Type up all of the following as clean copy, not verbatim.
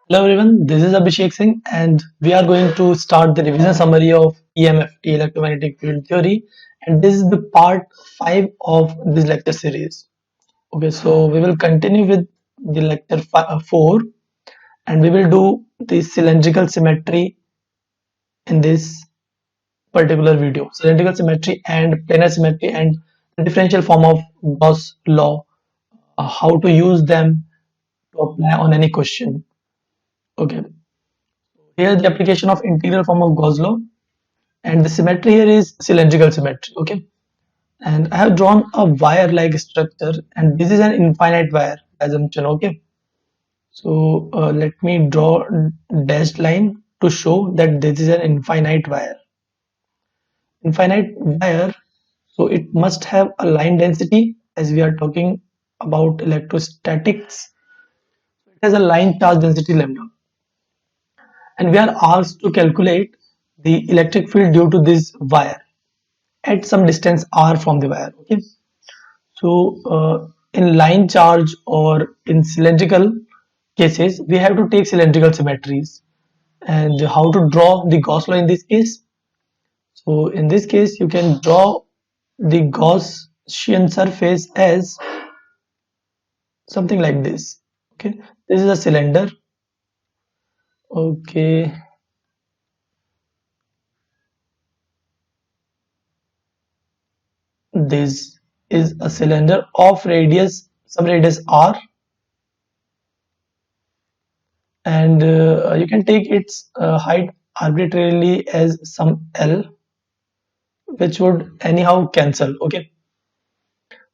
Hello everyone, this is Abhishek Singh and we are going to start the revision summary of EMFT electromagnetic field theory, and this is the part 5 of this lecture series. Okay, so we will continue with the lecture 4 and we will do the cylindrical symmetry in this particular video. Cylindrical symmetry and planar symmetry and the differential form of Gauss law, how to use them to apply on any question. Okay, here the application of integral form of Gauss law, and the symmetry here is cylindrical symmetry. Okay, and I have drawn a wire like structure, and this is an infinite wire assumption. Okay, so let me draw dashed line to show that this is an infinite wire. Infinite wire, so it must have a line density, as we are talking about electrostatics. It has a line charge density lambda, and we are asked to calculate the electric field due to this wire at some distance r from the wire. Okay, so in line charge or in cylindrical cases, we have to take cylindrical symmetries. And how to draw the Gauss law in this case? So in this case, you can draw the Gaussian surface as something like this. Okay, this is a cylinder. Okay, this is a cylinder of radius, some radius r, and you can take its height arbitrarily as some L, which would anyhow cancel. Okay,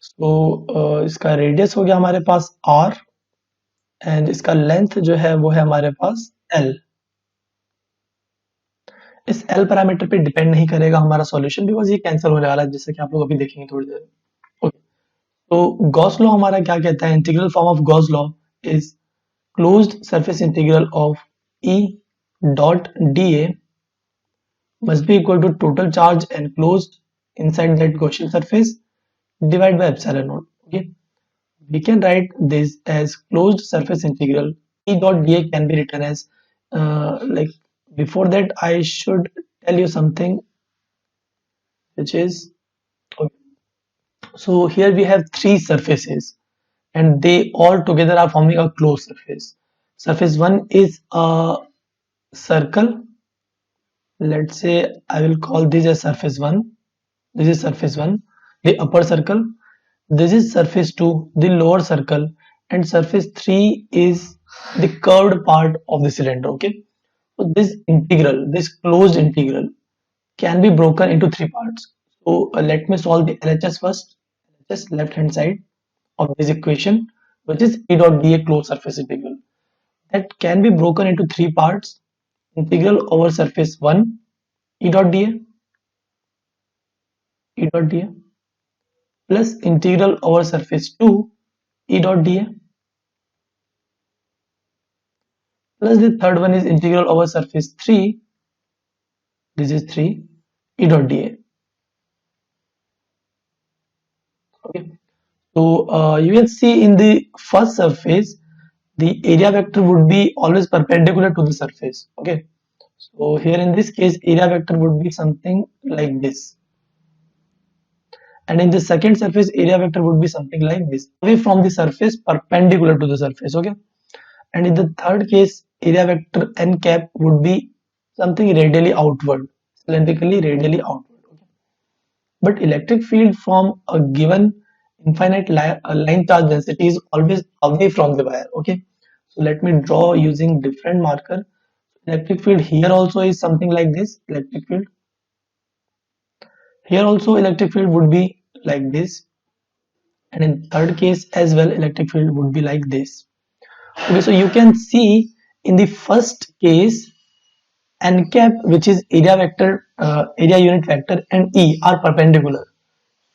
so इसका radius हो गया हमारे पास r, and इसका length जो है वो है हमारे पास L. इस L पैरामीटर पे डिपेंड नहीं करेगा हमारा सॉल्यूशन, बिकॉज ये कैंसिल होने वाला है, जैसे कि आप लोग अभी देखेंगे थोड़ी देर. ओके, तो गॉस लॉ हमारा क्या कहता है? Integral form of Gauss law is closed surface integral of E dot dA must be equal to total charge enclosed inside that Gaussian surface divided by epsilon naught. Okay, we can write this as closed surface integral. E dot dA can be written as like, before that I should tell you something, which is, okay, so here we have three surfaces and they all together are forming a closed surface. Surface 1 is a circle. Let's say I will call this as surface 1. This is surface 1, the upper circle. This is surface 2, the lower circle, and surface 3 is the curved part of the cylinder. Okay, so this integral, this closed integral, can be broken into three parts. So let me solve the LHS first. LHS, left hand side of this equation, which is E dot dA closed surface integral, that can be broken into three parts. Integral over surface 1 E dot dA, E dot dA, plus integral over surface 2 E dot dA, plus the third one is integral over surface 3, this is 3 E dot dA. Okay, so you can see in the first surface the area vector would be always perpendicular to the surface. Okay, so here in this case area vector would be something like this, and in the second surface area vector would be something like this, away from the surface, perpendicular to the surface. Okay, and in the third case area vector n cap would be something radially outward, cylindrically radially outward. Okay, but electric field from a given infinite line charge density is always away from the wire. Okay, so let me draw using different marker. Electric field here also is something like this. Electric field here also, electric field would be like this, and in third case as well electric field would be like this. Okay, so you can see in the first case n cap, which is area vector, area unit vector, and E are perpendicular,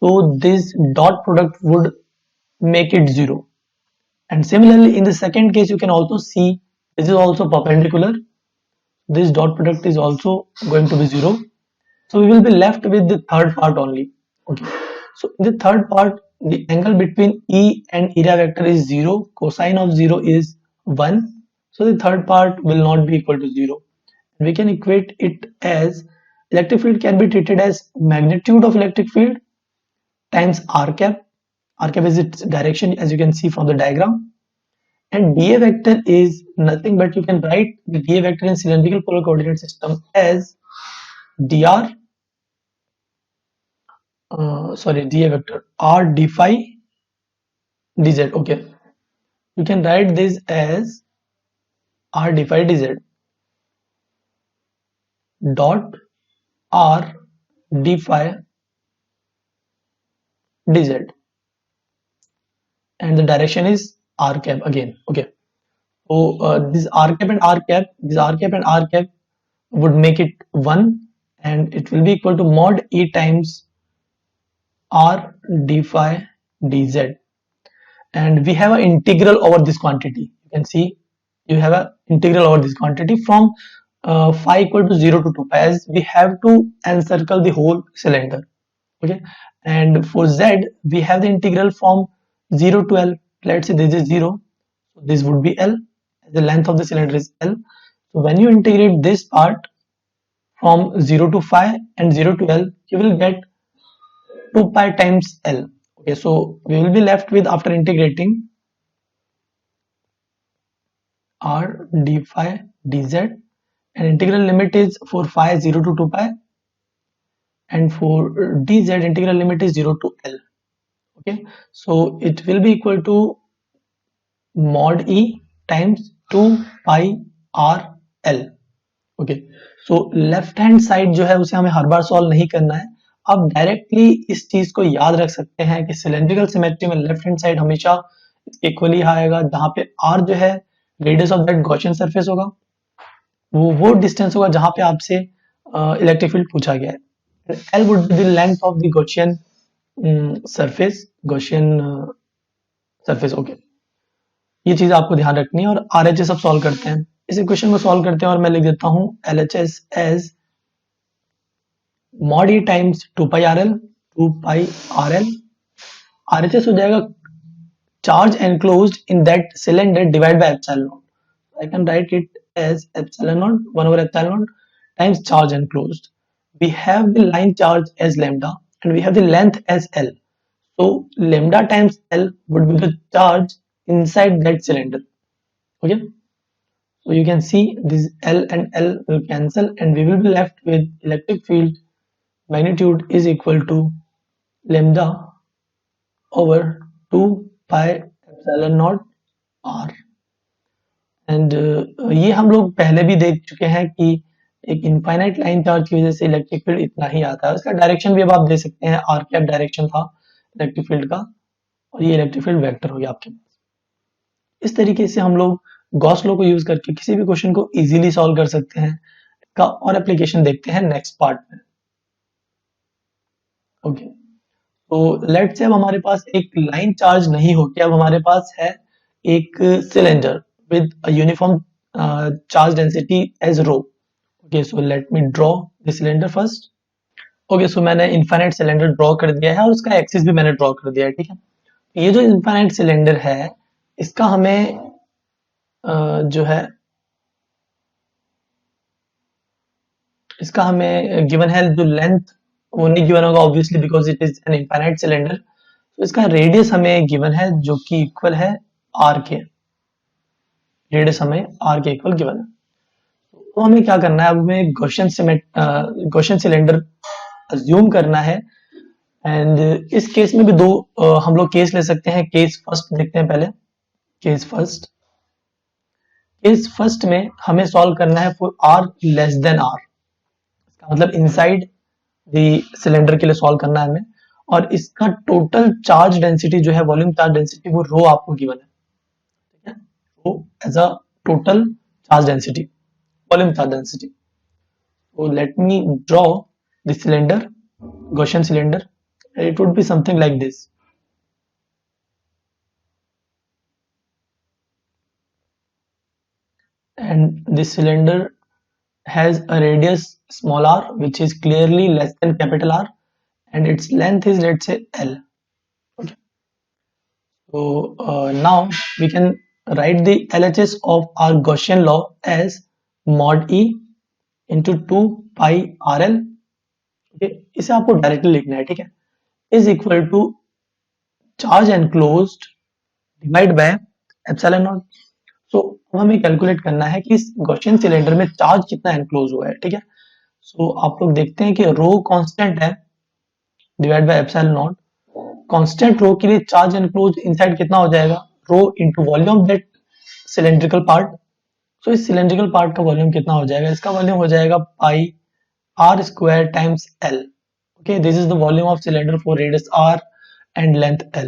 so this dot product would make it 0. And similarly in the second case you can also see this is also perpendicular, this dot product is also going to be 0, so we will be left with the third part only. Okay, so in the third part the angle between E and area vector is 0, cosine of 0 is 1, So the third part will not be equal to 0. We can equate it as electric field can be treated as magnitude of electric field times r cap. R cap is its direction, as you can see from the diagram. And dA vector is nothing but you can write the dA vector in cylindrical polar coordinate system as dr, dA vector r d phi dz. Okay, you can write this as r d phi dz dot r d phi dz, and the direction is r cap again. Okay, so this r cap and r cap, this r cap and r cap would make it 1, and it will be equal to mod E times r d phi dz, and we have an integral over this quantity. You can see you have an integral over this quantity from phi equal to 0 to 2 pi, as we have to encircle the whole cylinder. Okay, and for z we have the integral from 0 to L. Let's say this is 0, so this would be L. The length of the cylinder is L. So when you integrate this part from 0 to phi and 0 to L, you will get 2 pi times L. Okay, so we will be left with, after integrating, r d phi dz, and integral limit is for phi 0 to 2 pi, and for dz integral limit is 0 to L. Okay, so it will be equal to mod E times 2 pi r L. Okay, so left hand side जो है उसे हमें हर बार solve नहीं करना है. आप directly इस चीज को याद रख सकते हैं कि सिलेंड्रिकल सिमेट्री में लेफ्ट हैंड साइड हमेशा इक्वली आएगा, जहां पे r जो है radius of that Gaussian surface होगा, वो डिस्टेंस होगा जहां पे आपसे इलेक्ट्रिक फील्ड पूछा गया है. L would be the length of the Gaussian surface, okay. ये चीज आपको ध्यान रखनी है. और RHS अब सॉल्व करते हैं. इस इक्वेशन को सॉल्व करते हैं और मैं लिख देता हूं LHS as mod E times 2 pi RL, 2 pi RL. RHS हो जाएगा charge enclosed in that cylinder divided by epsilon naught. I can write it as epsilon naught 1 over epsilon naught times charge enclosed. We have the line charge as lambda and we have the length as L. So lambda times L would be the charge inside that cylinder. Okay. So you can see this L and L will cancel and we will be left with electric field magnitude is equal to lambda over 2 pi epsilon naught r. And ये हम लोग पहले भी देख चुके हैं कि एक इनफाइनाइट लाइन चार्ज की वजह से इलेक्ट्रिक फील्ड इतना ही आता है. इसका डायरेक्शन भी अब आप दे सकते हैं, आर कैप डायरेक्शन था इलेक्ट्रिक फील्ड का, और ये इलेक्ट्रिक फील्ड वेक्टर हो गया आपके पास. इस तरीके से हम लोग गॉस लॉ को यूज करके किसी भी क्वेश्चन को इजीली सॉल्व कर सकते हैं. का और एप्लीकेशन देखते हैं नेक्स्ट पार्ट में. ओके, तो लेट्स से अब हमारे पास एक लाइन चार्ज नहीं होके अब हमारे पास है एक cylinder with a uniform charge density as rho. Okay, so let me draw the cylinder first. Okay, so मैंने infinite cylinder draw कर दिया है और उसका एक्सिस भी मैंने draw कर दिया है. ठीक है, ये जो infinite cylinder है इसका हमें जो है इसका हमें गिवन है जो लेंथ वो नहीं गिवन होगा obviously because it is an infinite cylinder. तो इसका रेडियस हमें गिवन है जो कि इक्वल है r के. रेडियस हमें r के इक्वल गिवन है. तो हमें क्या करना है, अब हमें गॉसियन सिलेंडर अज्यूम करना है. एंड इस केस में भी दो हम लोग केस ले सकते हैं. केस फर्स्ट देखते हैं पहले. केस फर्स्ट में हमें सॉल्व करना है for r less than r. इसका मतलब इनसाइड द सिलेंडर के लिए सॉल्व करना है हमें. और इसका टोटल चार्ज डेंसिटी जो है, वॉल्यूम चार्ज डेंसिटी, वो रो आपको गिवन है. ठीक है, rho as a total charge density, volume charge density. So let me draw the cylinder, Gaussian cylinder. It would be something like this. And this cylinder has a radius small r which is clearly less than capital R, and its length is, let's say, L. Okay. So now we can write the LHS of our Gaussian law as mod E into 2 pi RL। इसे आपको directly लिखना है, ठीक है, is equal to charge enclosed divide by epsilon naught. So हमें calculate करना है कि इस गॉसियन सिलेंडर में चार्ज कितना एनक्लोज हुआ है, ठीक है। सो आप लोग देखते हैं कि रो कांस्टेंट है divide by epsilon naught. Constant rho के लिए चार्ज एनक्लोज इनसाइड कितना हो जाएगा, rho into volume of that cylindrical part. So इस सिलेंड्रिकल पार्ट का वॉल्यूम कितना हो जाएगा, इसका वॉल्यूम हो जाएगा पाई r square times L। Okay, this is the volume of cylinder for radius r and length L.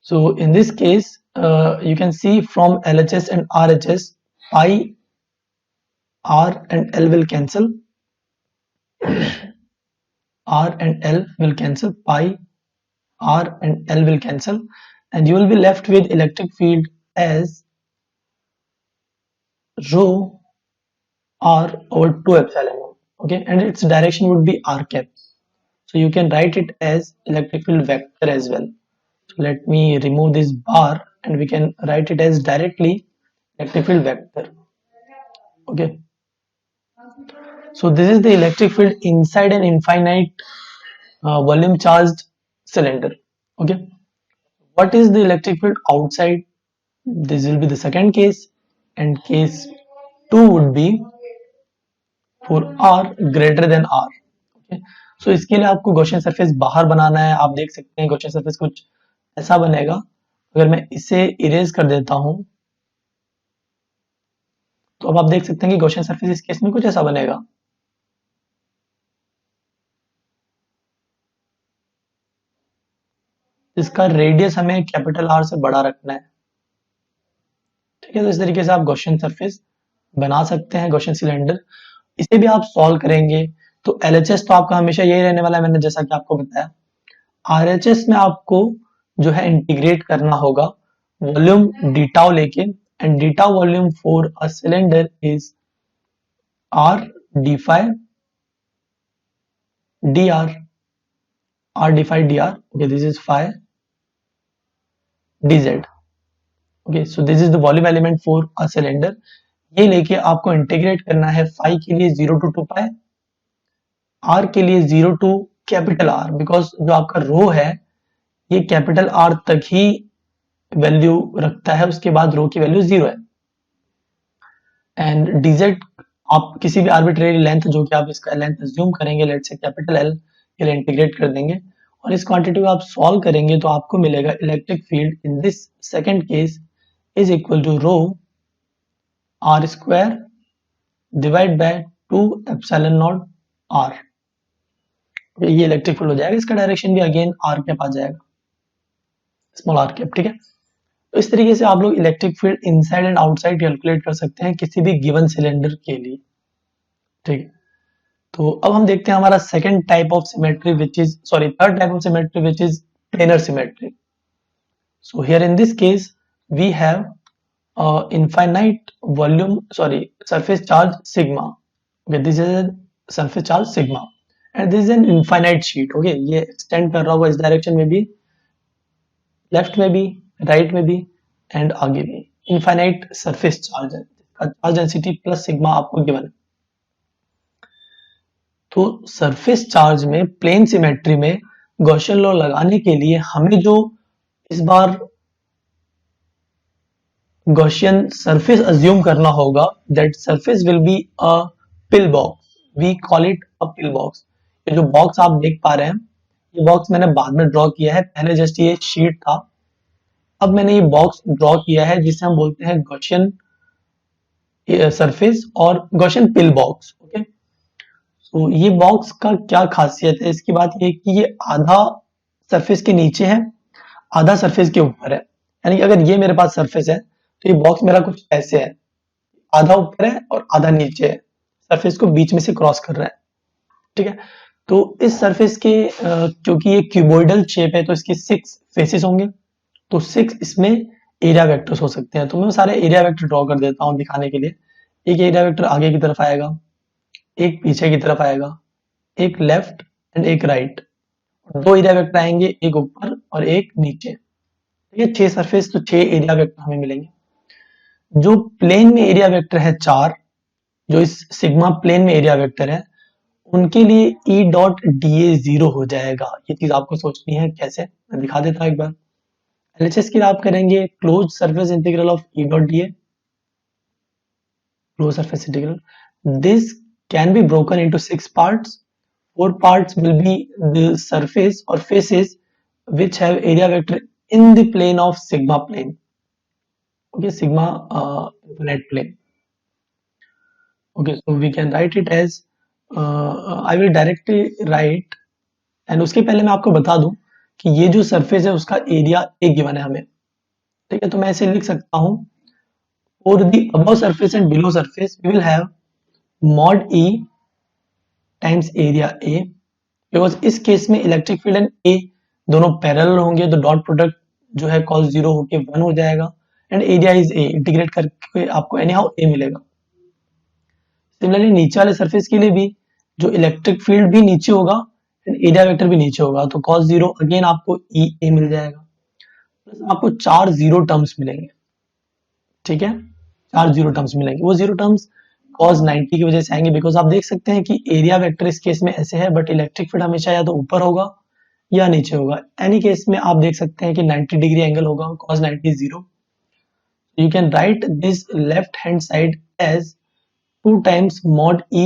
So in this case, you can see from LHS and RHS, pi r and L will cancel. R and L will cancel. Pi r and L will cancel, and you will be left with electric field as rho r over 2 epsilon. Okay, and its direction would be r cap. So you can write it as electric field vector as well. So let me remove this bar and we can write it as directly electric field vector. Okay. So this is the electric field inside an infinite volume charged cylinder. Okay. What is the electric field outside? This will be the second case, and case 2 would be for r greater than r. Okay. So इसके लिए आपको Gaussian surface बाहर बनाना है। आप देख सकते हैं Gaussian surface कुछ ऐसा बनेगा। अगर मैं इसे इरेज कर देता हूं तो अब आप देख सकते हैं कि गॉसियन सरफेस इस केस में कुछ ऐसा बनेगा। इसका रेडियस हमें कैपिटल आर से बड़ा रखना है, ठीक है। तो इस तरीके से आप गॉसियन सरफेस बना सकते हैं, गॉसियन सिलेंडर। इसे भी आप सॉल्व करेंगे तो LHS तो आपका हमेशा यही रहने वाला है, मैंने जैसा कि आपको बताया। RHS में आपको जो है इंटीग्रेट करना होगा वॉल्यूम डी टाउ लेके, and D tau volume for a cylinder is r d phi dr, r d phi dr। okay, this is phi dz। okay, so this is the volume element for a cylinder। ये लेके आपको integrate करना है phi के लिए 0 to 2 pi, r के लिए 0 to capital R, because जो आपका रो है ये कैपिटल R तक ही वैल्यू रखता है, उसके बाद रो की वैल्यू 0 है। एंड dz आप किसी भी आर्बिट्रेरी लेंथ जो कि आप इसका लेंथ अज्यूम करेंगे, लेट्स से कैपिटल L के लिए इंटीग्रेट कर देंगे, और इस क्वांटिटी को आप सॉल्व करेंगे तो आपको मिलेगा electric field in this second case is equal to rho r square divide by 2 epsilon naught r। ये इलेक्ट्रिक फील्ड हो जाएगा। इसका डायरेक्शन भी अगेन r कैप आ जाएगा, स्मॉल r कैप, ठीक है। तो इस तरीके से आप लोग electric field inside and outside calculate कर सकते हैं किसी भी गिवन सिलेंडर के लिए, ठीक है। तो अब हम देखते हैं हमारा second type of symmetry which is third type of symmetry which is planar symmetry. So here in this case we have infinite volume surface charge sigma। okay, this is a surface charge sigma and this is an infinite sheet। okay, ये extend कर रहा होगा इस direction में भी, left में भी, right में भी, एंड आगे भी। इनफाइनाइट सरफेस चार्ज है, चार्ज डेंसिटी प्लस सिग्मा आपको गिवन है। तो सरफेस चार्ज में प्लेन सिमेट्री में गॉसियन लॉ लगाने के लिए हमें जो इस बार गॉसियन सरफेस अज्यूम करना होगा, that surface will be a pill box, we call it a pill box. ये जो बॉक्स आप देख पा रहे हैं ये बॉक्स मैंने बाद में ड्रॉ किया है, पहले जस्ट ये शीट था, अब मैंने ये बॉक्स ड्रॉ किया है जिसे हम बोलते हैं गॉसियन सरफेस और गॉसियन पिल बॉक्स। ओके, तो ये बॉक्स का क्या खासियत है, इसकी बात ये कि ये आधा सरफेस के नीचे है, आधा सरफेस के ऊपर है। यानी कि अगर ये मेरे पास सरफेस है तो ये बॉक्स मेरा कुछ ऐसे है, आधा ऊपर है और आधा नीचे है, सरफेस को बीच में से क्रॉस कर रहा है, ठीक है। तो इस सरफेस के क्योंकि ये क्यूबॉइडल शेप है तो इसके 6 फेसेस होंगे, तो 6 इसमें एरिया वेक्टर्स हो सकते हैं। तो मैं सारे एरिया वेक्टर ड्रॉ कर देता हूं दिखाने के लिए। एक एरिया वेक्टर आगे की तरफ आएगा, एक पीछे की तरफ आएगा, एक लेफ्ट एंड एक राइट, 2 एरिया वेक्टर आएंगे, एक ऊपर और एक नीचे। ये 6 सरफेस तो 6 एरिया वेक्टर हमें मिलेंगे। जो प्लेन में एरिया वेक्टर है 4, जो इस सिग्मा प्लेन में एरिया वेक्टर है, उनके लिए ई डॉट डी ए 0 हो जाएगा। ये चीज आपको सोचनी है कैसे, मैं दिखा देता हूँ एक बार। एलएचएस की आप करेंगे close surface integral of E dot D A, close surface integral. This can be broken into 6 parts. 4 parts will be the surface or faces which have area vector in the plane of sigma plane. Okay, sigma infinite plane. Okay, so we can write it as I will directly write, and उसके पहले मैं आपको बता दूं कि ये जो surface है उसका एरिया ए गिवन है हमें, ठीक है। तो मैं ऐसे लिख सकता हूं, for the above surface and below surface we will have mod E times area A, because इस केस में इलेक्ट्रिक फील्ड एंड ए दोनों पैरेलल होंगे, तो डॉट प्रोडक्ट जो है cos 0 होके 1 हो जाएगा, and area is a, integrate करके आपको एनी हाउ ए मिलेगा। सिमिलरली नीचे वाले सरफेस के लिए भी जो इलेक्ट्रिक फील्ड भी नीचे होगा एंड एरिया वेक्टर भी नीचे होगा, तो cos 0 अगेन आपको ई ए मिल जाएगा, प्लस आपको 4 जीरो टर्म्स मिलेंगे, ठीक है। 4 जीरो टर्म्स मिलेंगे, वो जीरो टर्म्स cos 90 की वजह से आएंगे, बिकॉज आप देख सकते हैं कि एरिया वेक्टर इस केस में ऐसे है, बट इलेक्ट्रिक फील्ड हमेशा या तो ऊपर होगा या नीचे होगा। एनी केस में आप देख सकते हैं कि 90 डिग्री एंगल होगा, cos 90 0। You can write this left hand side as 2 times mod e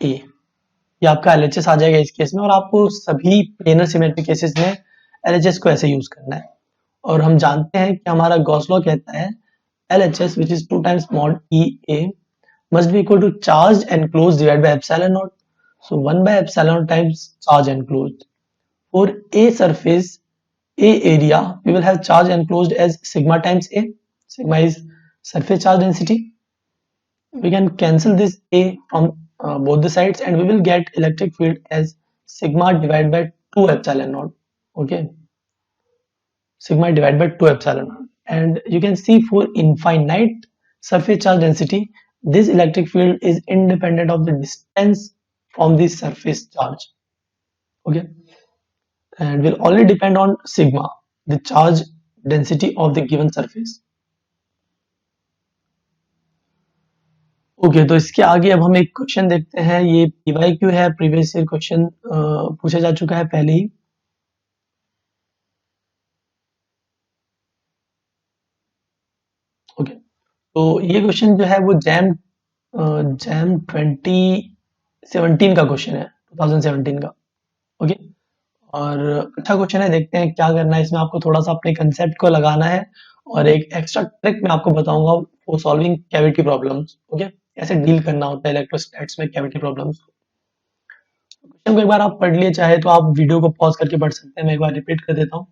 a। ये आपका एलएचएस आ जाएगा इस केस में, और आपको सभी प्लेनर सिमेट्रिक केसेस में एलएचएस को ऐसे यूज करना है। और हम जानते हैं कि हमारा गॉस लॉ कहता है LHS which is 2 times mod EA must be equal to charge enclosed divided by epsilon naught. So 1 by epsilon naught times charge enclosed. For A surface, A area, we will have charge enclosed as sigma times A. Sigma is surface charge density. We can cancel this A from both the sides, and we will get electric field as sigma divided by 2 epsilon naught. Okay, sigma divided by 2 epsilon naught. And you can see for infinite surface charge density, this electric field is independent of the distance from the surface charge. Okay, and will only depend on sigma, the charge density of the given surface. Okay, तो इसके आगे अब हम एक question देखते हैं। ये PYQ है, प्रीवियस ईयर क्वेश्चन पूछा जा चुका है पहले ही। ओके, तो ये क्वेश्चन जो है वो जैम 2017 का क्वेश्चन है, 2017 का। ओके, और अच्छा क्वेश्चन है, देखते हैं क्या करना है इसमें। आपको थोड़ा सा अपने कंसेप्ट को लगाना है, और एक एक्स्ट्रा ट्रिक मैं आपको बताऊंगा for solving cavity problems. Okay, कैसे डील करना होता है इलेक्ट्रोस्टैटिक्स में कैविटी प्रॉब्लम्स। क्वेश्चन को एक बार आप पढ़ लिए, चाहे तो आप वीडियो को पॉज करके पढ़ सकते हैं, मैं एक बार रिपीट कर देता हूँ।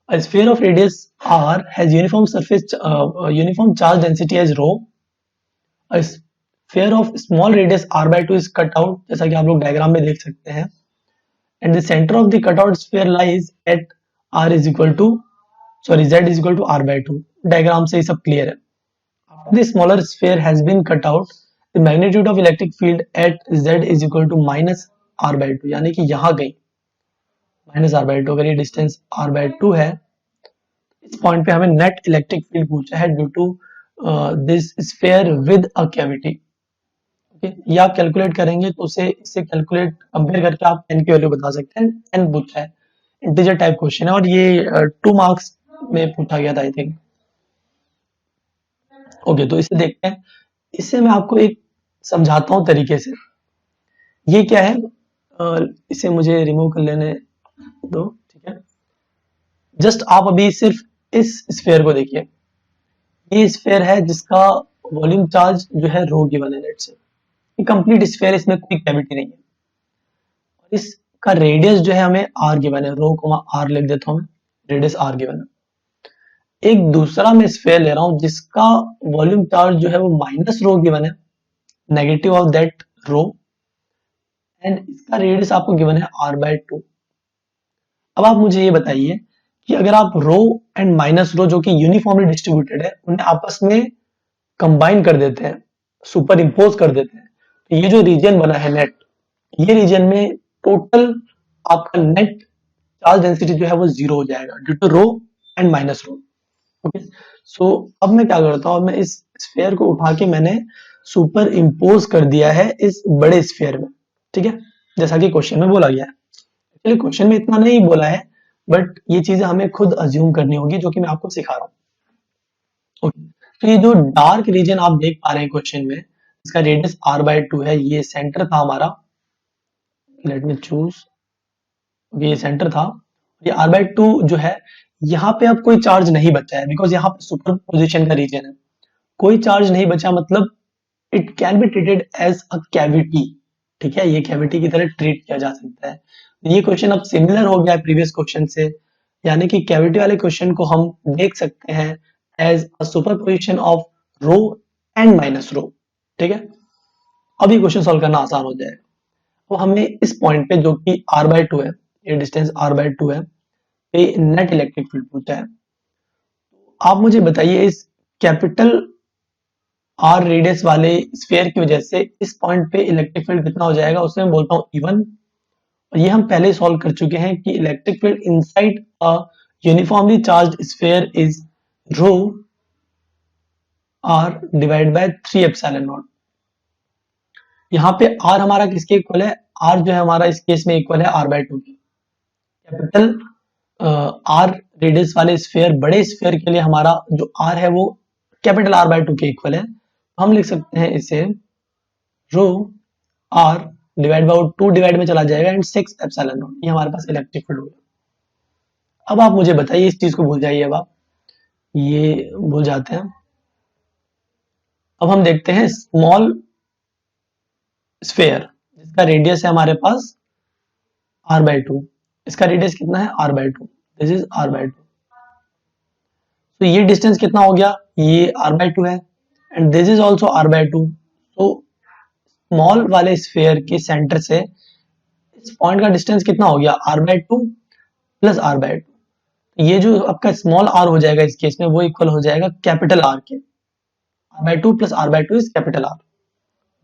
A sphere of radius r has uniform charge density as rho. A sphere of small radius r by 2 is cut out, जैसा कि आप लोग डायग्राम में देख सकते हैं, and the center of the cutout sphere lies at r is equal to z is equal to r by 2. Diagram से ये सब क्लियर है। After the smaller sphere has been cut out, the magnitude of electric field at z is equal to minus r by 2, यानी कि यहाँ गई minus R by two. अगर ये डिस्टेंस आर बाई टू है, इस पॉइंट पे हमें नेट इलेक्ट्रिक फील्ड पूछा है due to this sphere with a cavity. Okay, ये आप कैलकुलेट करेंगे तो इससे कैलकुलेट कंपेयर करके आप n की वैल्यू बता सकते हैं। n पूछा है, इंटीजर टाइप क्वेश्चन है, और ये 2 मार्क्स में पूछा गया था आई थिंक। ओके, तो इसे देखते हैं। इससे मैं आपको एक समझाता हूँ तरीके से। ये क्या है, इसे मुझे रिमूव कर लेने दो, ठीक है। जस्ट आप अभी सिर्फ इस स्फीयर को देखिए। ये स्फीयर है जिसका वॉल्यूम चार्ज जो है रो गिवन है, लेट्स से ये कंप्लीट स्फीयर, इसमें कोई कैविटी नहीं है, और इसका रेडियस जो है हमें आर गिवन है, रो कोमा आर लिख देता हूं मैं, रेडियस आर गिवन है। एक दूसरा मैं स्फीयर ले रहा हूं जिसका वॉल्यूम चार्ज जो है वो माइनस रो गिवन है, negative of that rho, and इसका रेडियस आपको गिवन है आर बाय 2। अब आप मुझे ये बताइए कि अगर आप रो एंड माइनस रो जो कि यूनिफॉर्मली डिस्ट्रीब्यूटेड है, उन्हें आपस में कंबाइन कर देते हैं, सुपर इम्पोज कर देते हैं, तो ये जो रीजन बना है नेट, ये रीजन में टोटल आपका नेट चार्ज डेंसिटी जो है वो 0 हो जाएगा due to rho and minus rho. Okay, so अब मैं क्या करता हूँ, मैं इस स्फीयर को उठा के मैंने सुपर इम्पोज कर दिया है इस बड़े स्फीयर में। ठीक है, जैसा कि क्वेश्चन में बोला गया है। एक्चुअली क्वेश्चन में इतना नहीं बोला है, बट ये चीजें हमें खुद अज्यूम करनी होगी, जो कि मैं आपको सिखा रहा हूँ। ओके, तो ये जो डार्क रीजन आप देख पा रहे हैं क्वेश्चन में, इसका रेडियस r/2 है, ये सेंटर था हमारा। लेट मी चूज, ये सेंटर था। ये r/2 जो है, यहाँ पे अब कोई चार्ज नहीं बचा है, बिकॉज यहाँ पे सुपर पोजिशन का रीजन है। कोई चार्ज नहीं बचा, मतलब it can be treated as a cavity. ठीक है, ये कैविटी की तरह ट्रीट किया जा सकता है। ये क्वेश्चन अब सिमिलर हो गया है प्रीवियस क्वेश्चन से, यानी कि कैविटी वाले क्वेश्चन को हम देख सकते हैं as a superposition of rho and minus rho. ठीक है, अब ये क्वेश्चन सॉल्व करना आसान हो जाएगा। तो हमें इस पॉइंट पे, जो कि r/2 है, ये डिस्टेंस r/2 है, पे नेट इलेक्ट्रिक फील्ड पूछा है। आप मुझे बताइए, इस कैपिटल आर रेडियस वाले स्फीयर की वजह से इस पॉइंट पे इलेक्ट्रिक फील्ड कितना हो जाएगा, उसे मैं बोलता हूँ E1। और ये हम पहले सॉल्व कर चुके हैं कि electric field inside a uniformly charged sphere is rho R divide by 3 epsilon naught. यहाँ पे आर हमारा किसके इक्वल है, आर जो है हमारा इस केस में इक्वल है r/2 के। कैपिटल आर रेडियस वाले स्फीयर, बड़े स्फीयर के लिए हमारा जो आर है वो कैपिटल r/2 के इक्वल है। तो हम लिख सकते हैं इसे रो आर डिवाइड बाय 2 डिवाइड में चला जाएगा एंड 6 एप्सिलॉन नॉट। ये हमारे पास इलेक्ट्रिक फील्ड होगा। अब आप मुझे बताइए, इस चीज को भूल जाइए, अब आप ये भूल जाते हैं। अब हम देखते हैं स्मॉल स्फीयर, जिसका रेडियस है हमारे पास r/2। इसका रेडियस कितना है, r/2। This is r/2। तो ये डिस्टेंस कितना हो गया, ये r/2 है, and this is also r/2। तो स्मॉल वाले स्फीयर के सेंटर से इस पॉइंट का डिस्टेंस कितना हो गया, r/2 प्लस r/2। ये जो आपका स्मॉल r हो जाएगा इस केस में, वो इक्वल हो जाएगा कैपिटल R के। r/2 plus r/2 is capital R।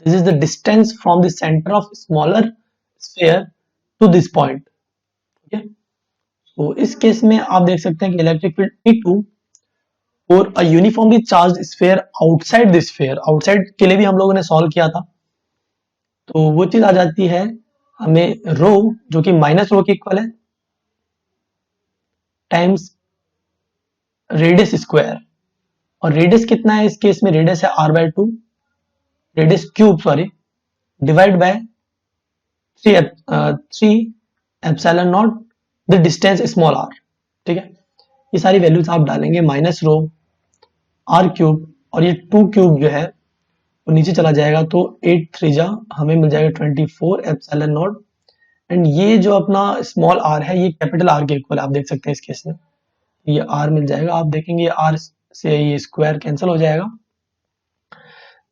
This is the distance from the centre of smaller sphere to this point. ठीक है, तो इस केस में आप देख सकते हैं कि इलेक्ट्रिक फील्ड E2 और a uniformly charged sphere outside the sphere, outside के लिए भी हम लोगों ने सॉल्व किया था, तो वो चीज आ जाती है हमें रो, जो कि माइनस रो के इक्वल है, टाइम्स रेडियस स्क्वायर। और रेडियस कितना है इस केस में, रेडियस है r/2, radius cube sorry, divide by 3 epsilon not the distance small r। ठीक है, ये सारी वैल्यूज आप डालेंगे, माइनस रो r क्यूब, और ये 2 क्यूब जो है वो नीचे चला जाएगा, तो 8 3 हमें मिल जाएगा 24 एप्सिलॉन नॉट। एंड ये जो अपना स्मॉल r है, ये कैपिटल R के इक्वल आप देख सकते हैं इस केस में, ये r मिल जाएगा। आप देखेंगे r से ये स्क्वायर कैंसिल हो जाएगा,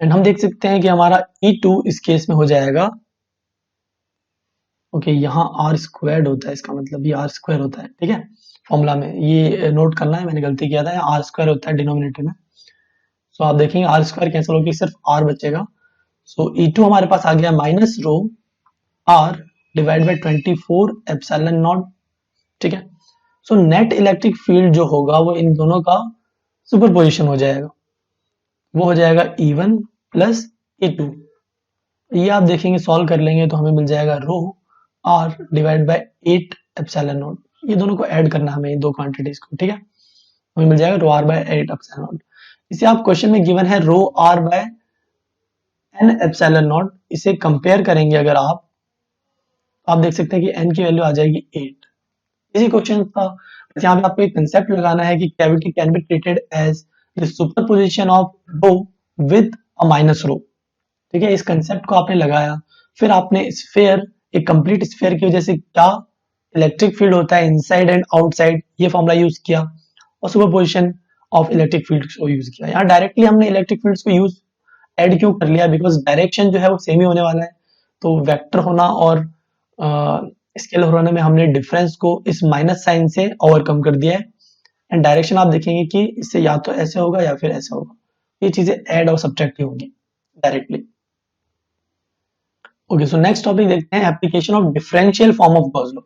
एंड हम देख सकते हैं कि हमारा E2 इस केस में हो जाएगा, ओके, यहाँ r स्क्वायर्ड होता है, इसका मतलब ये r स्क्वायर होता है। ठीक है, फॉर्मूला में ये नोट करना है, मैंने गलती किया था, r स्क्वायर होता है डिनोमिनेटर में। सो आप देखेंगे r स्क्वायर कैंसिल होकर सिर्फ r बचेगा। सो E2 हमारे पास आ गया minus rho r divide by 24 epsilon naught. ठीक है, सो नेट इलेक्ट्रिक फील्ड जो होगा वो इन दोनों का सुपरपोजिशन हो जाएगा, वो हो जाएगा E1 प्लस E2। ये आप देखेंगे सॉल्व कर लेंगे तो हमें मिल जाएगा rho r divide by 8 epsilon not. ये दोनों को ऐड करना हमें, दो क्वांटिटीज को। ठीक है, हमें मिल जाएगा rho r by 8 epsilon naught. इसे आप क्वेश्चन में गिवन है rho r by n epsilon naught, इसे कंपेयर करेंगे अगर आप देख सकते हैं कि n की वैल्यू आ जाएगी 8। इसी क्वेश्चन का यहाँ पे आपको एक कंसेप्ट लगाना है कि cavity can be treated as the superposition of rho with a minus rho. ठीक है, इस कंसेप्ट को आपने लगाया, फिर आपने स्फीयर, एक कंप्लीट स्फीयर की वजह से क्या इलेक्ट्रिक फील्ड होता है इनसाइड एंड आउटसाइड, ये फॉर्मूला यूज किया, और सुपरपोजिशन ऑफ इलेक्ट्रिक फील्ड को यूज किया। यहाँ डायरेक्टली हमने इलेक्ट्रिक फील्ड्स को यूज ऐड क्यों कर लिया, बिकॉज डायरेक्शन जो है वो सेम ही होने वाला है, तो वेक्टर होना और स्केलर होने में हमने डिफरेंस को इस माइनस साइन से ओवरकम कर दिया है। एंड डायरेक्शन आप देखेंगे कि इससे या तो ऐसे होगा या फिर ऐसे होगा, ये चीजें ऐड और सब्ट्रैक्ट ही होंगी directly. Okay, so next topic देखते हैं, application of differential form of Gauss law.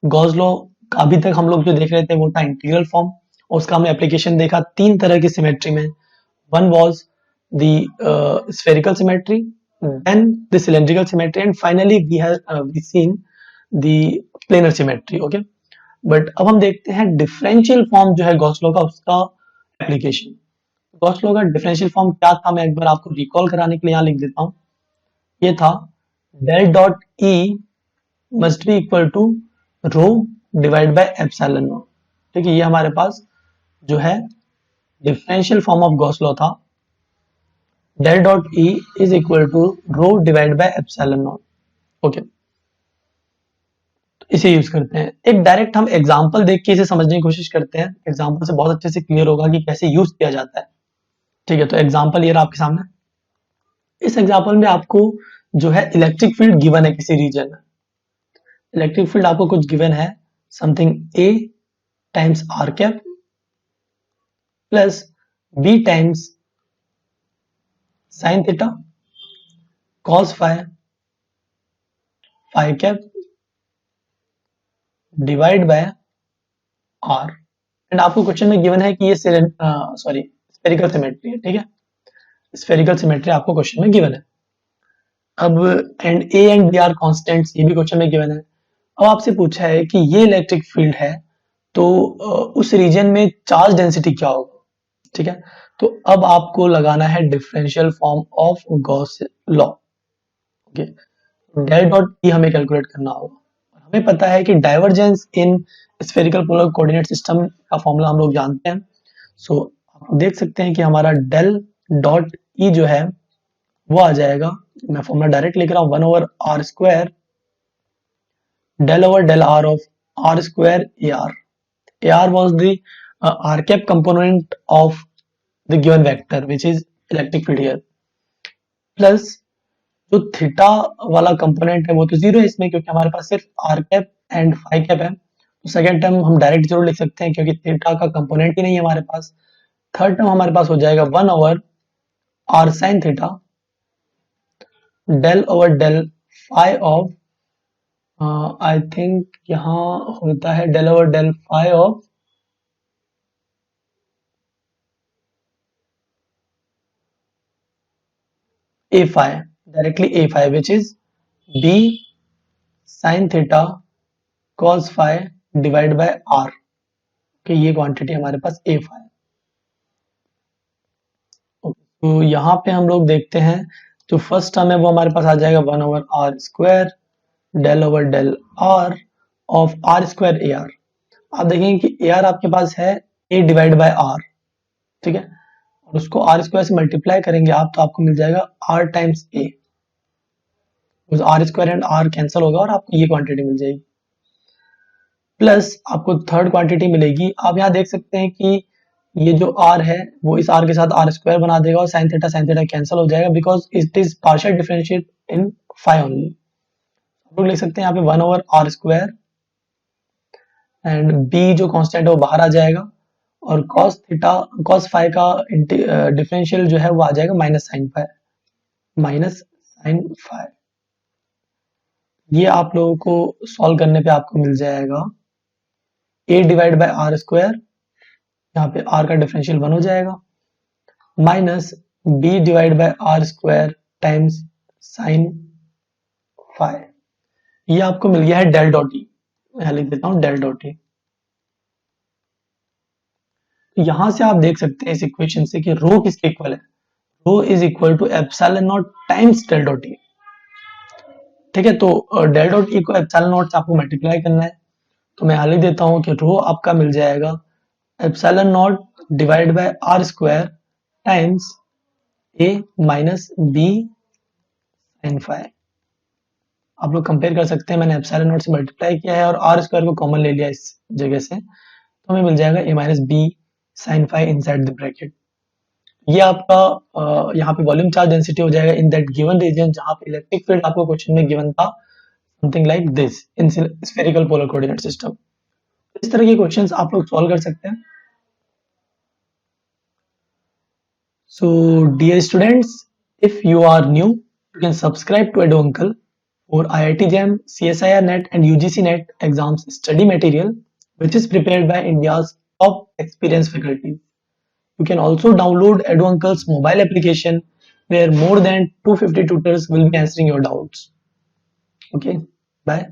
Gauss law अभी तक हम लोग जो देख रहे थे वो था इंटीग्रल फॉर्म, उसका हमने एप्लीकेशन देखा 3 तरह की सिमेट्री में. One was the spherical symmetry, then the cylindrical symmetry, and finally we seen the planar symmetry. Okay, but अब हम देखते हैं डिफरेंशियल फॉर्म जो है गॉस लॉ का, उसका एप्लीकेशन. गॉस लॉ का डिफरेंशियल फॉर्म क्या था, मैं एक बार आपको रिकॉल कराने के लिए यहाँ लिख देता हूँ. ये था del dot E must be equal to rho divide by epsilon naught. ठीक है, ये हमारे पास जो है differential form of Gauss law था. Del dot E is equal to rho divide by epsilon naught. Okay, इसे यूज करते हैं. एक डायरेक्ट हम एग्जांपल देख के इसे समझने की कोशिश करते हैं. एग्जांपल से बहुत अच्छे से क्लियर होगा कि कैसे यूज किया जाता है. ठीक है, तो एग्जांपल ये रहा आपके सामने. इस एग्जांपल में आपको जो है इलेक्ट्रिक फील्ड गिवन है किसी रीजन में. इलेक्ट्रिक फील्ड आपको कुछ गिवन है, something A times R cap plus B times sine theta cos phi phi cap divide by R. And आपको क्वेश्चन में गिवन है कि ये स्फेरिकल सिमेट्री है. ठीक है, स्फेरिकल सिमेट्री आपको क्वेश्चन में गिवन है. अब and A and B are constants, ये भी क्वेश्चन में गिवन है. अब आपसे पूछा है कि ये इलेक्ट्रिक फील्ड है तो उस रीजन में चार्ज डेंसिटी क्या होगा. ठीक है, तो अब आपको लगाना है differential form of Gauss law. Okay, del dot E हमें कैलकुलेट करना होगा. हमें पता है कि divergence in spherical polar coordinate system का फॉर्मूला हम लोग जानते हैं. सो आप देख सकते हैं कि हमारा डेल डॉट ई जो है वो आ जाएगा, मैं फॉर्मूला डायरेक्ट लिख रहा हूँ, 1 over R square del over del R of R square A R. A R was the R cap component of the given vector which is electric field here, plus जो theta वाला component है वो तो zero है इसमें, क्योंकि हमारे पास सिर्फ R cap and phi cap है. तो सेकेंड टर्म हम डायरेक्ट जरूर लिख सकते हैं क्योंकि थीटा का कंपोनेंट ही नहीं है हमारे पास. थर्ड टर्म हमारे पास हो जाएगा 1 over R sine theta del over del phi of I think यहाँ होता है del over del phi of A phi, directly A phi which is b sin theta cos phi divide by r. कि ये quantity हमारे पास ए phi. तो यहाँ पे हम लोग देखते हैं जो फर्स्ट टर्म है वो हमारे पास आ जाएगा 1 over R square del over del R of R square A R. आप देखेंगे कि ए आर आपके पास है ए डिवाइड बाय आर. ठीक है, और उसको आर स्क्वायर से मल्टीप्लाई करेंगे आप तो आपको मिल जाएगा R times A. R square and R cancel होगा और आपको ये क्वांटिटी मिल जाएगी. प्लस आपको थर्ड क्वांटिटी मिलेगी. आप यहाँ देख सकते हैं कि ये जो r है वो इस r के साथ आर स्क्वायर बना देगा और साइन थीटा कैंसिल हो जाएगा because it is partial differentiate in phi only. आप लोग लिख सकते हैं यहाँ पे 1 over R square and b जो कांस्टेंट है वो बाहर आ जाएगा और cos फाई का डिफरेंशियल जो है वो आ जाएगा माइनस साइन फाई. ये आप लोगों को सॉल्व करने पे आपको मिल जाएगा a divide by R square, यहाँ पे r का डिफरेंशियल 1 हो जाएगा, minus b divide by R square times sine phi. ये आपको मिल गया है डेल डॉट ई. मैं लिख देता हूँ डेल डॉट ई. यहां से आप देख सकते हैं इस इक्वेशन से कि रो किसके इक्वल है. Rho is equal to epsilon naught times del dot E. ठीक है, तो डेल डॉट ई को एप्सिलॉन नॉट से आपको मल्टीप्लाई करना है. तो मैं यहाँ लिख देता हूँ कि रो आपका मिल जाएगा epsilon naught divide by R square times A minus B sine phi. आप लोग कंपेयर कर सकते हैं, मैंने एप्सिलॉन नॉट से मल्टीप्लाई किया है और आर स्क्वायर को कॉमन ले लिया इस जगह से, तो हमें मिल जाएगा A minus B sine phi inside the bracket. ये आपका यहाँ पे वॉल्यूम चार्ज डेंसिटी हो जाएगा इन दैट गिवन रीजन जहां पे इलेक्ट्रिक फील्ड आपको क्वेश्चन में गिवन था something like this in spherical polar coordinate system. इस तरह के क्वेश्चंस आप लोग सॉल्व कर सकते हैं. So dear students, if you are new you can subscribe to Eduncle for IIT JAM, CSIR NET and UGC NET exams study material which is prepared by India's top experienced faculty. You can also download EduUncle's mobile application where more than 250 tutors will be answering your doubts. Okay, bye.